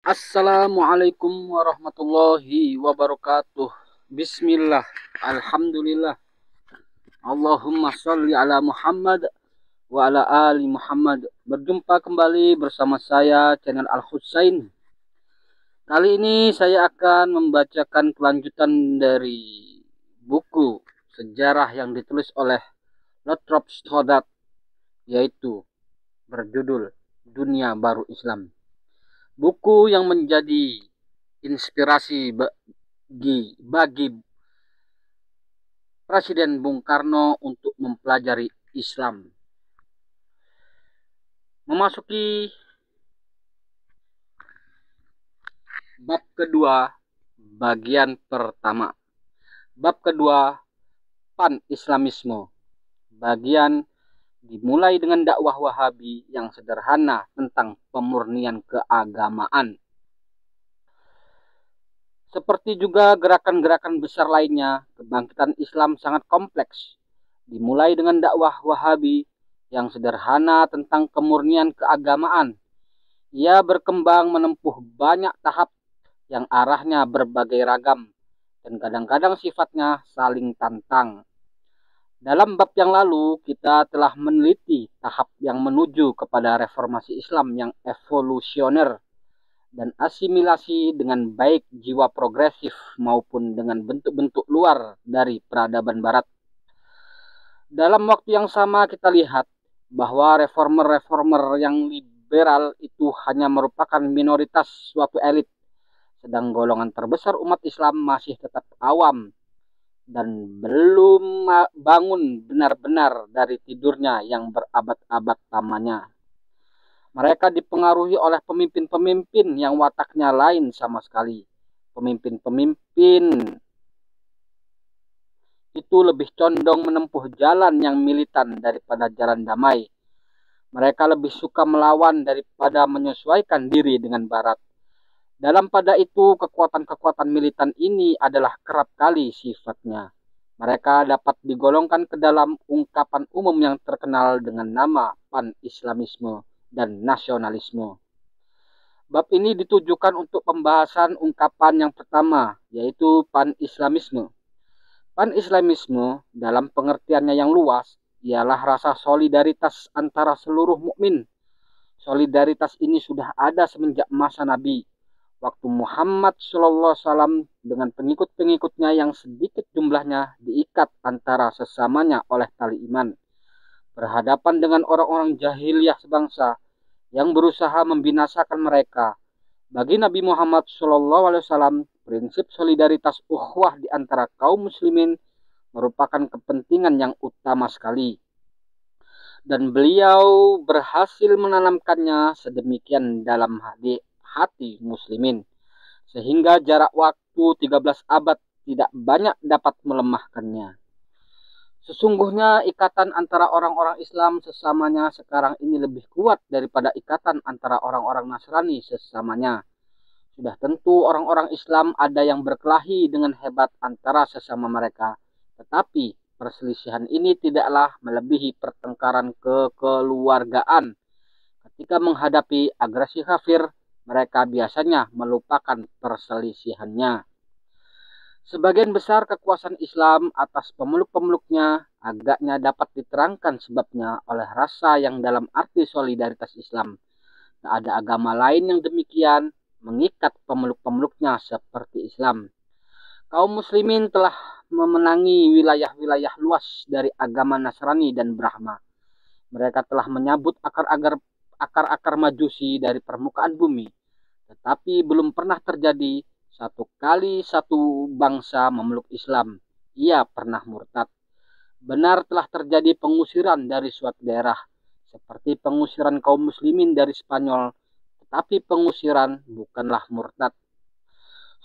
Assalamualaikum warahmatullahi wabarakatuh. Bismillah. Alhamdulillah. Allahumma sholli ala Muhammad wa ala ali Muhammad. Berjumpa kembali bersama saya channel Al Husain. Kali ini saya akan membacakan kelanjutan dari buku sejarah yang ditulis oleh Lothrop Stoddard, yaitu berjudul Dunia Baru Islam. Buku yang menjadi inspirasi bagi Presiden Bung Karno untuk mempelajari Islam. Memasuki bab kedua, bagian pertama. Bab kedua, Pan-Islamisme. Bagian dimulai dengan dakwah Wahabi yang sederhana tentang pemurnian keagamaan. Seperti juga gerakan-gerakan besar lainnya, kebangkitan Islam sangat kompleks. Dimulai dengan dakwah Wahabi yang sederhana tentang kemurnian keagamaan. Ia berkembang menempuh banyak tahap yang arahnya berbagai ragam dan kadang-kadang sifatnya saling tantang. Dalam bab yang lalu, kita telah meneliti tahap yang menuju kepada reformasi Islam yang evolusioner dan asimilasi dengan baik jiwa progresif maupun dengan bentuk-bentuk luar dari peradaban Barat. Dalam waktu yang sama kita lihat bahwa reformer-reformer yang liberal itu hanya merupakan minoritas suatu elit, sedang golongan terbesar umat Islam masih tetap awam dan belum bangun benar-benar dari tidurnya yang berabad-abad lamanya. Mereka dipengaruhi oleh pemimpin-pemimpin yang wataknya lain sama sekali. Pemimpin-pemimpin itu lebih condong menempuh jalan yang militan daripada jalan damai. Mereka lebih suka melawan daripada menyesuaikan diri dengan Barat. Dalam pada itu, kekuatan-kekuatan militan ini adalah kerap kali sifatnya. Mereka dapat digolongkan ke dalam ungkapan umum yang terkenal dengan nama pan-islamisme dan nasionalisme. Bab ini ditujukan untuk pembahasan ungkapan yang pertama, yaitu pan-islamisme. Pan-islamisme dalam pengertiannya yang luas ialah rasa solidaritas antara seluruh mukmin. Solidaritas ini sudah ada semenjak masa Nabi, waktu Muhammad SAW dengan pengikut-pengikutnya yang sedikit jumlahnya diikat antara sesamanya oleh tali iman, berhadapan dengan orang-orang jahiliyah sebangsa yang berusaha membinasakan mereka. Bagi Nabi Muhammad SAW, prinsip solidaritas ukhuwah di antara kaum muslimin merupakan kepentingan yang utama sekali. Dan beliau berhasil menanamkannya sedemikian dalam hati muslimin, sehingga jarak waktu 13 abad tidak banyak dapat melemahkannya. Sesungguhnya ikatan antara orang-orang Islam sesamanya sekarang ini lebih kuat daripada ikatan antara orang-orang Nasrani sesamanya. Sudah tentu orang-orang Islam ada yang berkelahi dengan hebat antara sesama mereka, tetapi perselisihan ini tidaklah melebihi pertengkaran kekeluargaan. Ketika menghadapi agresi kafir, mereka biasanya melupakan perselisihannya. Sebagian besar kekuasaan Islam atas pemeluk-pemeluknya agaknya dapat diterangkan sebabnya oleh rasa yang dalam arti solidaritas Islam. Tak ada agama lain yang demikian mengikat pemeluk-pemeluknya seperti Islam. Kaum muslimin telah memenangi wilayah-wilayah luas dari agama Nasrani dan Brahma. Mereka telah menyabut akar-akar majusi dari permukaan bumi. Tetapi belum pernah terjadi satu kali satu bangsa memeluk Islam. Ia pernah murtad. Benar telah terjadi pengusiran dari suatu daerah, seperti pengusiran kaum muslimin dari Spanyol, tetapi pengusiran bukanlah murtad.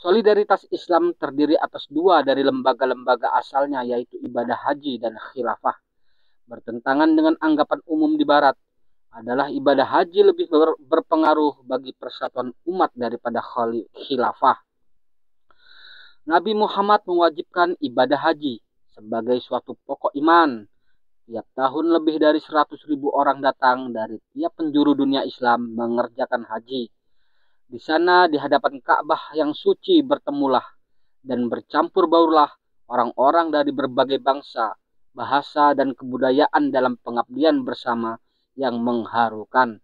Solidaritas Islam terdiri atas dua dari lembaga-lembaga asalnya, yaitu ibadah haji dan khilafah. Bertentangan dengan anggapan umum di Barat adalah ibadah haji lebih berpengaruh bagi persatuan umat daripada khilafah. Nabi Muhammad mewajibkan ibadah haji sebagai suatu pokok iman. Tiap tahun lebih dari 100.000 orang datang dari tiap penjuru dunia Islam mengerjakan haji. Di sana di hadapan Ka'bah yang suci bertemulah dan bercampur baulah orang-orang dari berbagai bangsa, bahasa, dan kebudayaan dalam pengabdian bersama yang mengharukan.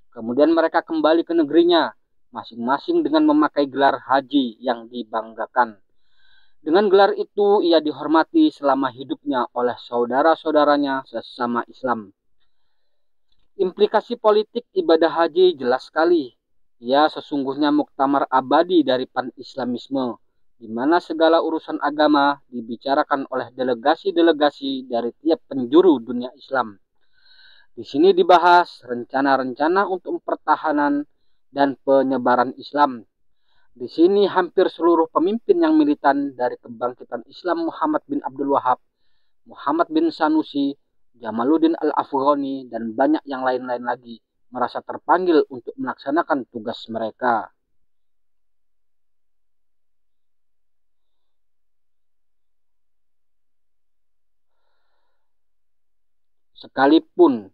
Kemudian mereka kembali ke negerinya, masing-masing dengan memakai gelar haji yang dibanggakan. Dengan gelar itu ia dihormati selama hidupnya oleh saudara-saudaranya sesama Islam. Implikasi politik ibadah haji jelas sekali. Ia sesungguhnya muktamar abadi dari pan-Islamisme, di mana segala urusan agama dibicarakan oleh delegasi-delegasi dari tiap penjuru dunia Islam. Di sini dibahas rencana-rencana untuk pertahanan dan penyebaran Islam. Di sini hampir seluruh pemimpin yang militan dari kebangkitan Islam Muhammad bin Abdul Wahab, Muhammad bin Sanusi, Jamaluddin Al-Afghani, dan banyak yang lain-lain lagi merasa terpanggil untuk melaksanakan tugas mereka. Sekalipun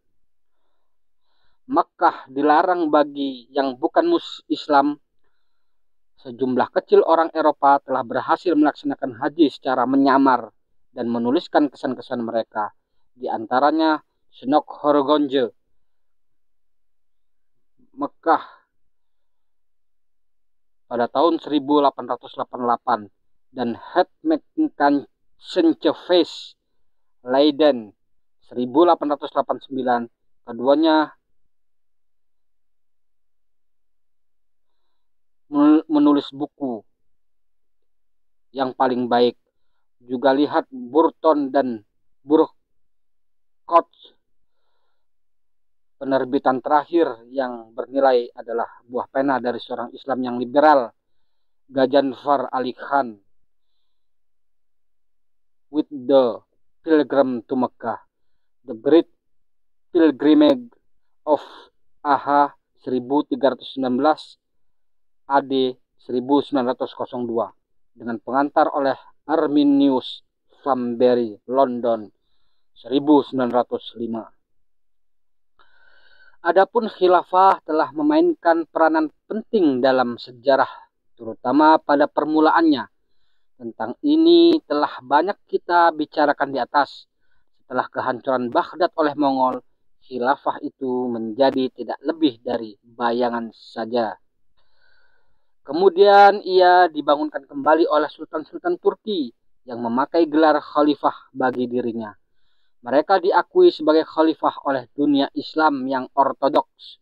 Makkah dilarang bagi yang bukan Islam, sejumlah kecil orang Eropa telah berhasil melaksanakan haji secara menyamar dan menuliskan kesan-kesan mereka. Di antaranya Snock Horgonje, Mekah pada tahun 1888, dan Hetmekan Senchefees Leiden 1889. Keduanya menulis buku yang paling baik. Juga lihat Burton dan Burkott, penerbitan terakhir yang bernilai adalah buah pena dari seorang Islam yang liberal, Gajanfar Ali Khan, With the Pilgrim to Mecca, The Great Pilgrimage of AH 1319 AD 1902, dengan pengantar oleh Arminius Flambéry, London 1905. Adapun khilafah telah memainkan peranan penting dalam sejarah, terutama pada permulaannya. Tentang ini telah banyak kita bicarakan di atas. Setelah kehancuran Baghdad oleh Mongol, khilafah itu menjadi tidak lebih dari bayangan saja. Kemudian ia dibangunkan kembali oleh Sultan-Sultan Turki yang memakai gelar khalifah bagi dirinya. Mereka diakui sebagai khalifah oleh dunia Islam yang ortodoks.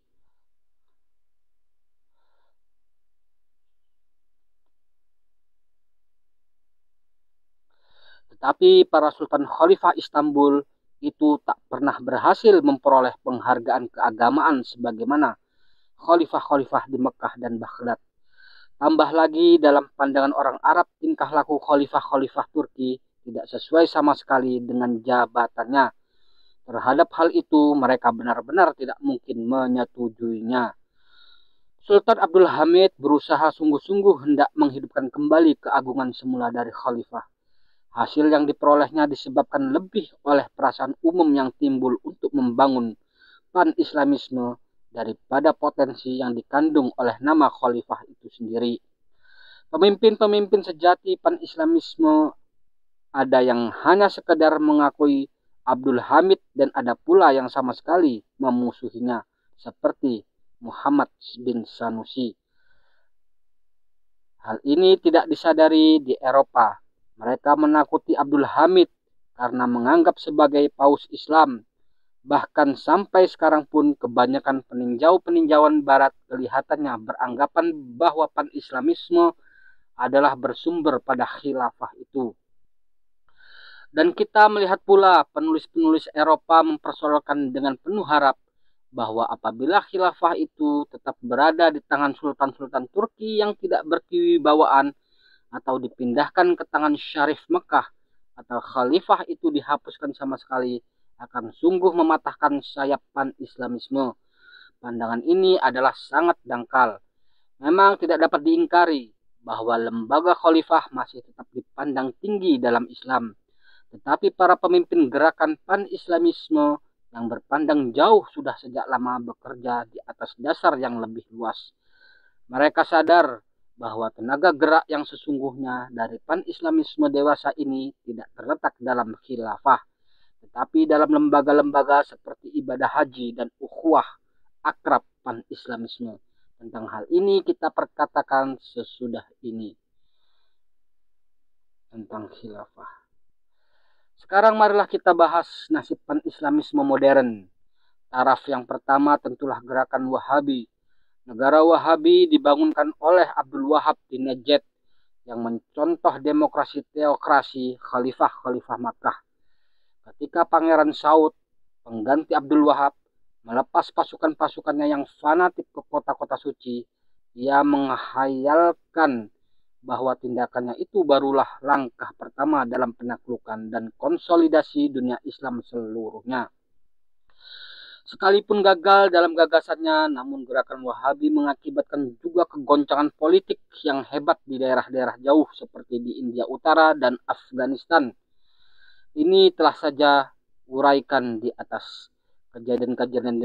Tetapi para Sultan Khalifah Istanbul itu tak pernah berhasil memperoleh penghargaan keagamaan sebagaimana khalifah-khalifah di Mekah dan Baghdad. Tambah lagi, dalam pandangan orang Arab, tingkah laku khalifah-khalifah Turki tidak sesuai sama sekali dengan jabatannya. Terhadap hal itu, mereka benar-benar tidak mungkin menyetujuinya. Sultan Abdul Hamid berusaha sungguh-sungguh hendak menghidupkan kembali keagungan semula dari khalifah. Hasil yang diperolehnya disebabkan lebih oleh perasaan umum yang timbul untuk membangun pan-Islamisme daripada potensi yang dikandung oleh nama khalifah itu sendiri. Pemimpin-pemimpin sejati pan-Islamisme ada yang hanya sekedar mengakui Abdul Hamid dan ada pula yang sama sekali memusuhinya, seperti Muhammad bin Sanusi. Hal ini tidak disadari di Eropa. Mereka menakuti Abdul Hamid karena menganggap sebagai paus Islam. Bahkan sampai sekarang pun kebanyakan peninjauan barat kelihatannya beranggapan bahwa pan-Islamisme adalah bersumber pada khilafah itu. Dan kita melihat pula penulis-penulis Eropa mempersoalkan dengan penuh harap bahwa apabila khilafah itu tetap berada di tangan sultan-sultan Turki yang tidak berkewibawaan atau dipindahkan ke tangan Syarif Mekah atau khalifah itu dihapuskan sama sekali, akan sungguh mematahkan sayap pan-Islamisme. Pandangan ini adalah sangat dangkal. Memang tidak dapat diingkari bahwa lembaga khalifah masih tetap dipandang tinggi dalam Islam. Tetapi para pemimpin gerakan pan-Islamisme yang berpandang jauh sudah sejak lama bekerja di atas dasar yang lebih luas. Mereka sadar bahwa tenaga gerak yang sesungguhnya dari pan-Islamisme dewasa ini tidak terletak dalam khilafah, tetapi dalam lembaga-lembaga seperti ibadah haji dan ukhuwah akrab pan-Islamisme. Tentang hal ini kita perkatakan sesudah ini tentang khilafah. Sekarang marilah kita bahas nasib pan-Islamisme modern. Taraf yang pertama tentulah gerakan Wahabi. Negara Wahabi dibangunkan oleh Abdul Wahab di Najd yang mencontoh demokrasi teokrasi khalifah-khalifah Makkah. Ketika Pangeran Saud, pengganti Abdul Wahab, melepas pasukan-pasukannya yang fanatik ke kota-kota suci, ia menghayalkan bahwa tindakannya itu barulah langkah pertama dalam penaklukan dan konsolidasi dunia Islam seluruhnya. Sekalipun gagal dalam gagasannya, namun gerakan Wahabi mengakibatkan juga kegoncangan politik yang hebat di daerah-daerah jauh seperti di India Utara dan Afghanistan. Ini telah saja uraikan di atas. Kejadian-kejadian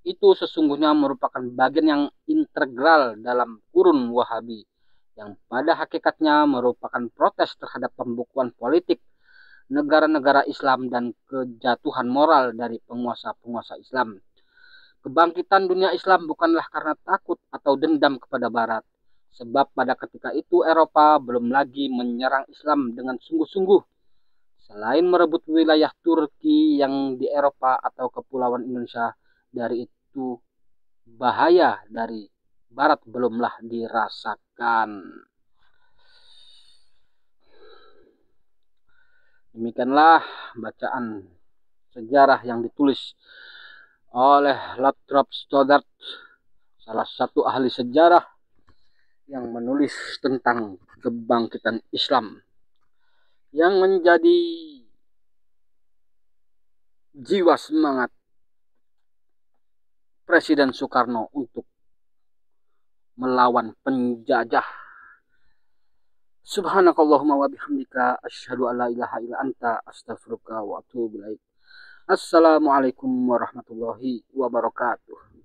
itu sesungguhnya merupakan bagian yang integral dalam kurun Wahabi, yang pada hakikatnya merupakan protes terhadap pembukuan politik negara-negara Islam dan kejatuhan moral dari penguasa-penguasa Islam. Kebangkitan dunia Islam bukanlah karena takut atau dendam kepada Barat, sebab pada ketika itu Eropa belum lagi menyerang Islam dengan sungguh-sungguh. Selain merebut wilayah Turki yang di Eropa atau kepulauan Indonesia, dari itu bahaya dari Barat belumlah dirasakan. Demikianlah bacaan sejarah yang ditulis oleh Lathrop Stoddard, salah satu ahli sejarah yang menulis tentang kebangkitan Islam, yang menjadi jiwa semangat Presiden Soekarno untuk melawan penjajah. Subhanakallahumma wa bihamdika asyhadu an la ilaha illa anta astaghfiruka wa atubu ilaik. Assalamualaikum warahmatullahi wabarakatuh.